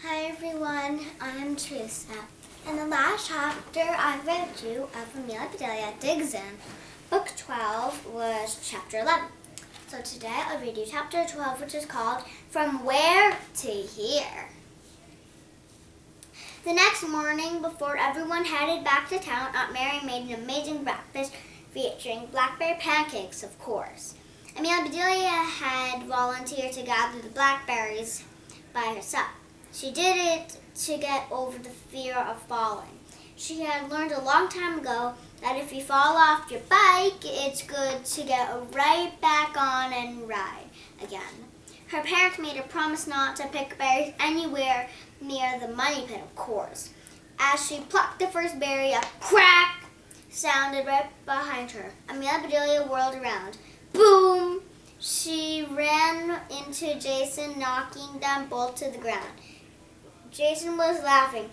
Hi everyone, I'm Teresa. In the last chapter I read you of Amelia Bedelia Digs In. Book 12 was chapter 11. So today I'll read you chapter 12, which is called From Where to Here. The next morning, before everyone headed back to town, Aunt Mary made an amazing breakfast featuring blackberry pancakes, of course. Amelia Bedelia had volunteered to gather the blackberries by herself. She did it to get over the fear of falling. She had learned a long time ago that if you fall off your bike, it's good to get right back on and ride again. Her parents made her promise not to pick berries anywhere near the money pit, of course. As she plucked the first berry, a crack sounded right behind her. Amelia Bedelia whirled around. Boom! She ran into Jason, knocking them both to the ground. Jason was laughing.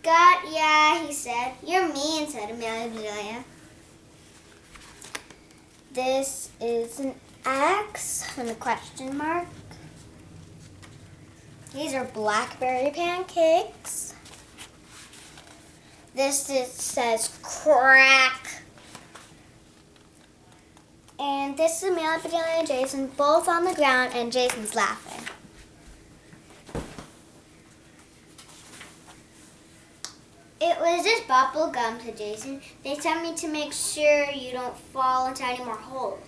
"Got ya," he said. "You're mean," said Amelia Bedelia. This is an X and a question mark. These are blackberry pancakes. This says crack. And this is Amelia Bedelia and Jason both on the ground, and Jason's laughing. "It was just bubble gum," said Jason. "They sent me to make sure you don't fall into any more holes.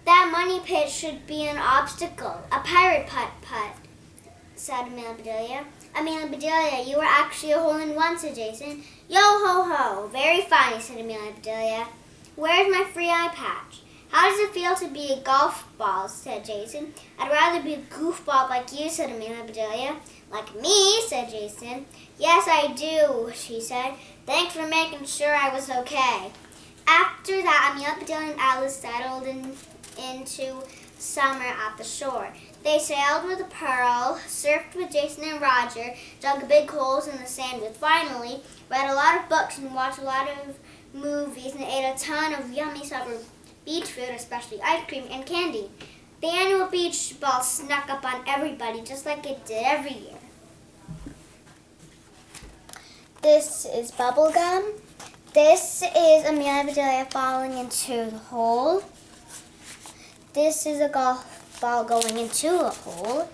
That money pit should be an obstacle, a pirate putt-putt," said Amelia Bedelia. "Amelia Bedelia, you were actually a hole-in-one," said Jason. "Yo-ho-ho, very funny," said Amelia Bedelia. "Where's my free eye patch?" "How does it feel to be a golf ball?" said Jason. "I'd rather be a goofball like you," said Amelia Bedelia. "Like me?" said Jason. "Yes, I do," she said. "Thanks for making sure I was okay." After that, Amelia Bedelia and Alice settled into summer at the shore. They sailed with Pearl, surfed with Jason and Roger, dug big holes in the sand with Finally, read a lot of books and watched a lot of movies, and ate a ton of yummy summer beach food, especially ice cream and candy. The annual beach ball snuck up on everybody just like it did every year. This is bubble gum. This is Amelia Bedelia falling into the hole. This is a golf ball going into a hole.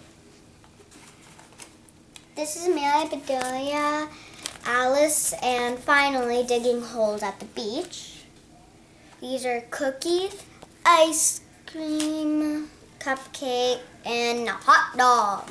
This is Amelia Bedelia, Alice, and Finally digging holes at the beach. These are cookies, ice cream, cupcake, and a hot dog.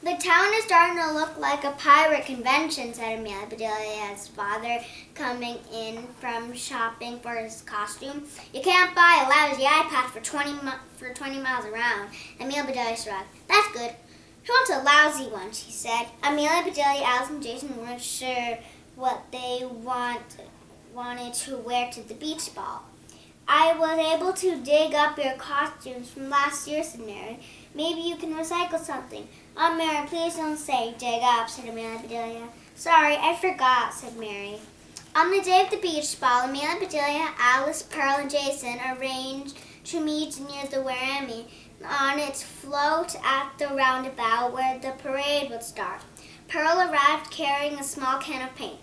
"The town is starting to look like a pirate convention," said Amelia Bedelia's father, coming in from shopping for his costume. "You can't buy a lousy iPad for 20 miles around." Amelia Bedelia shrugged. "That's good. Who wants a lousy one?" she said. Amelia Bedelia, Alice, and Jason weren't sure what they wanted to wear to the beach ball. "I was able to dig up your costumes from last year," said Mary. "Maybe you can recycle something." "Aunt Mary, please don't say dig up," said Amelia Bedelia. "Sorry, I forgot," said Mary. On the day of the beach ball, Amelia Bedelia, Alice, Pearl, and Jason arranged to meet near the Warami on its float at the roundabout where the parade would start. Pearl arrived carrying a small can of paint.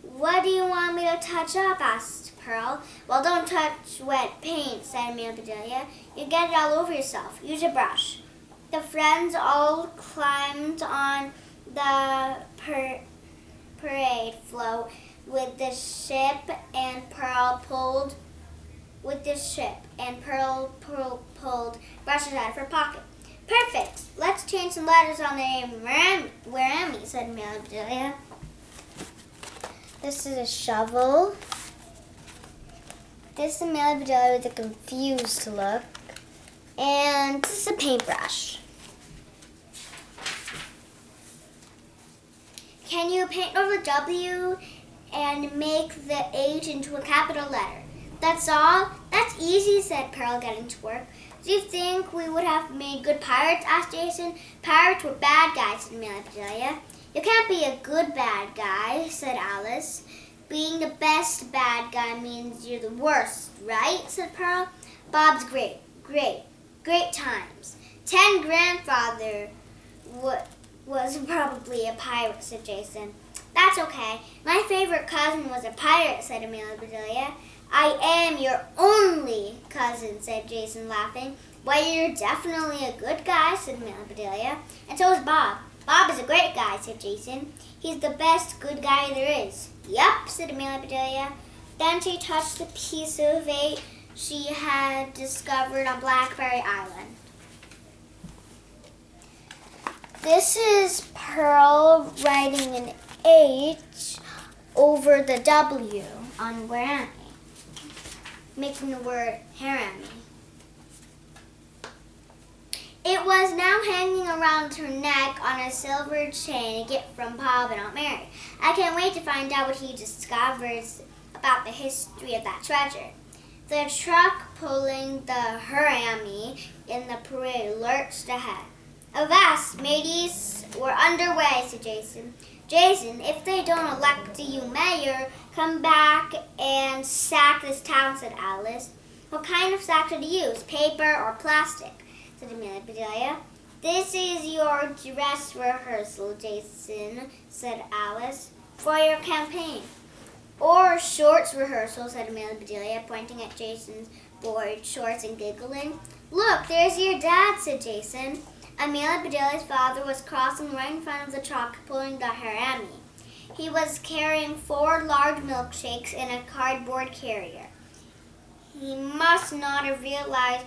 "What do you want me to touch up?" asked Pearl. "Well, don't touch wet paint," said Amelia Bedelia. "You get it all over yourself. Use a brush." The friends all climbed on the parade float with the ship, and Pearl pulled brushes out of her pocket. "Perfect. Let's change some letters on the name Warami," said Amelia Bedelia. This is a shovel. This is Amelia Bedelia with a confused look. And this is a paintbrush. "Can you paint over W and make the H into a capital letter?" "That's all?" "That's easy," said Pearl, getting to work. "Do you think we would have made good pirates?" asked Jason. "Pirates were bad guys," said Amelia Bedelia. "You can't be a good bad guy," said Alice. "Being the best bad guy means you're the worst, right?" said Pearl. "Bob's great. great times. 10 grandfather was probably a pirate, said Jason. That's okay. My favorite cousin was a pirate, said Amelia Bedelia. I am your only cousin, said Jason, laughing. Well, you're definitely a good guy, said Amelia Bedelia. And so is Bob. Bob is a great guy, said Jason. He's the best good guy there is. Yup, said Amelia Bedelia. Then she touched the piece of eight she had discovered on Blackberry Island. This is Pearl writing an H over the W on where am I? Making the word harami. It was now hanging around her neck on a silver chain, a gift from Bob and Aunt Mary. I can't wait to find out what he discovers about the history of that treasure. The truck pulling the harami in the parade lurched ahead. Avast, mateys, we're underway, said Jason. Jason, if they don't elect you mayor, come back and sack this town, said Alice. What kind of sack should you use, paper or plastic? Said Amelia Bedelia. This is your dress rehearsal, Jason, said Alice, for your campaign. Or shorts rehearsal, said Amelia Bedelia, pointing at Jason's board shorts and giggling. Look, there's your dad, said Jason. Amelia Bedelia's father was crossing right in front of the truck, pulling the harami. He was carrying 4 large milkshakes in a cardboard carrier. He must not have realized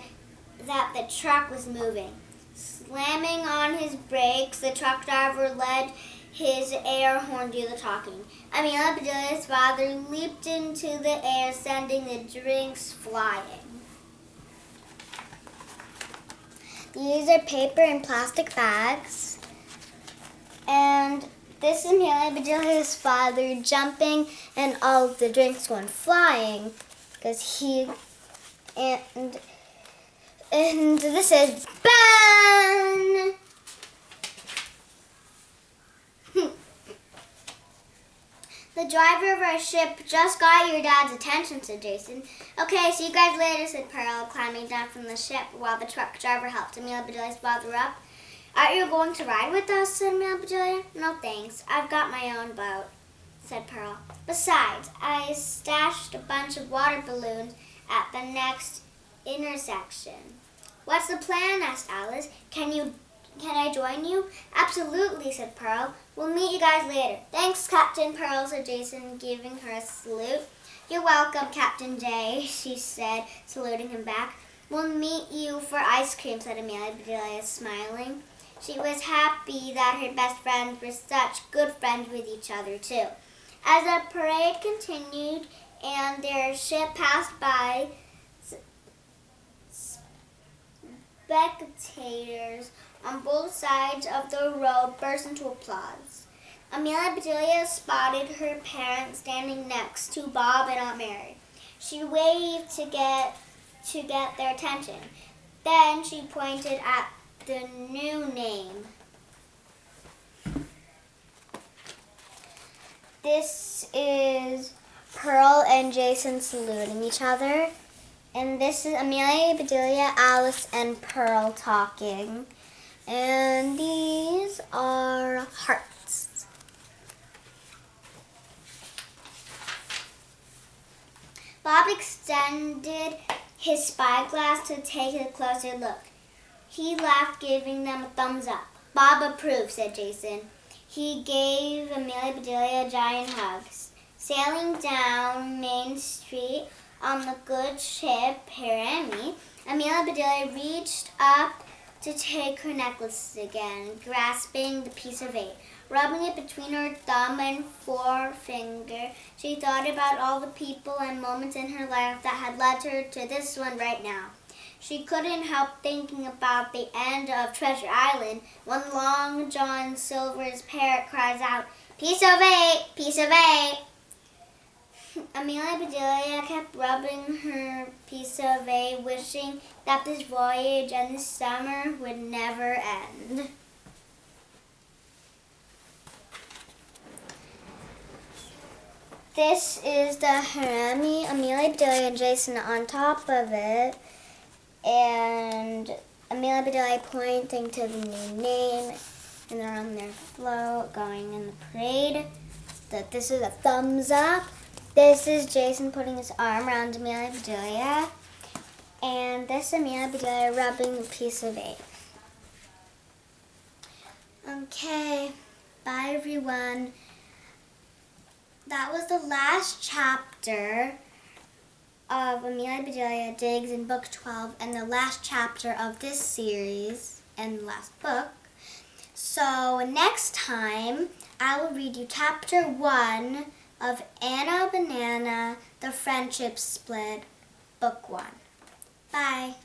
that the truck was moving. Slamming on his brakes, the truck driver let his air horn do the talking. Amelia Bedelia's father leaped into the air, sending the drinks flying. These are paper and plastic bags. And this is Amelia Bedelia's father jumping and all of the drinks going flying because he and this is Ben. The driver of our ship just got your dad's attention, said Jason. Okay, see you guys later, said Pearl, climbing down from the ship while the truck driver helped Amelia Bedelia's father up. Aren't you going to ride with us, said Amelia Bedelia. No thanks, I've got my own boat, said Pearl. Besides, I stashed a bunch of water balloons at the next intersection. What's the plan, asked Alice. Can I join you? Absolutely, said Pearl. We'll meet you guys later. Thanks, Captain Pearl, said Jason, giving her a salute. You're welcome, Captain J, she said, saluting him back. We'll meet you for ice cream, said Amelia Bedelia, smiling. She was happy that her best friends were such good friends with each other, too. As the parade continued and their ship passed by, spectators on both sides of the road burst into applause. Amelia Bedelia spotted her parents standing next to Bob and Aunt Mary. She waved to get their attention. Then she pointed at the new name. This is Pearl and Jason saluting each other. And this is Amelia Bedelia, Alice, and Pearl talking. And these are hearts. Bob extended his spyglass to take a closer look. He laughed, giving them a thumbs up. Bob approved, said Jason. He gave Amelia Bedelia a giant hug. Sailing down Main Street on the good ship Harami, Amelia Bedelia reached up to take her necklace again, grasping the piece of eight. Rubbing it between her thumb and forefinger, she thought about all the people and moments in her life that had led her to this one right now. She couldn't help thinking about the end of Treasure Island when Long John Silver's parrot cries out, "Piece of eight! Piece of eight!" Amelia Bedelia kept rubbing her piece of eight, wishing that this voyage and this summer would never end. This is the harami, Amelia Bedelia and Jason on top of it, and Amelia Bedelia pointing to the new name, and they're on their float going in the parade. This is a thumbs up. This is Jason putting his arm around Amelia Bedelia. And this Amelia Bedelia rubbing a piece of egg. Okay, bye everyone. That was the last chapter of Amelia Bedelia Digs in Book 12 and the last chapter of this series and the last book. So next time I will read you chapter 1 of Anna Banana, The Friendship Split, Book 1. Bye.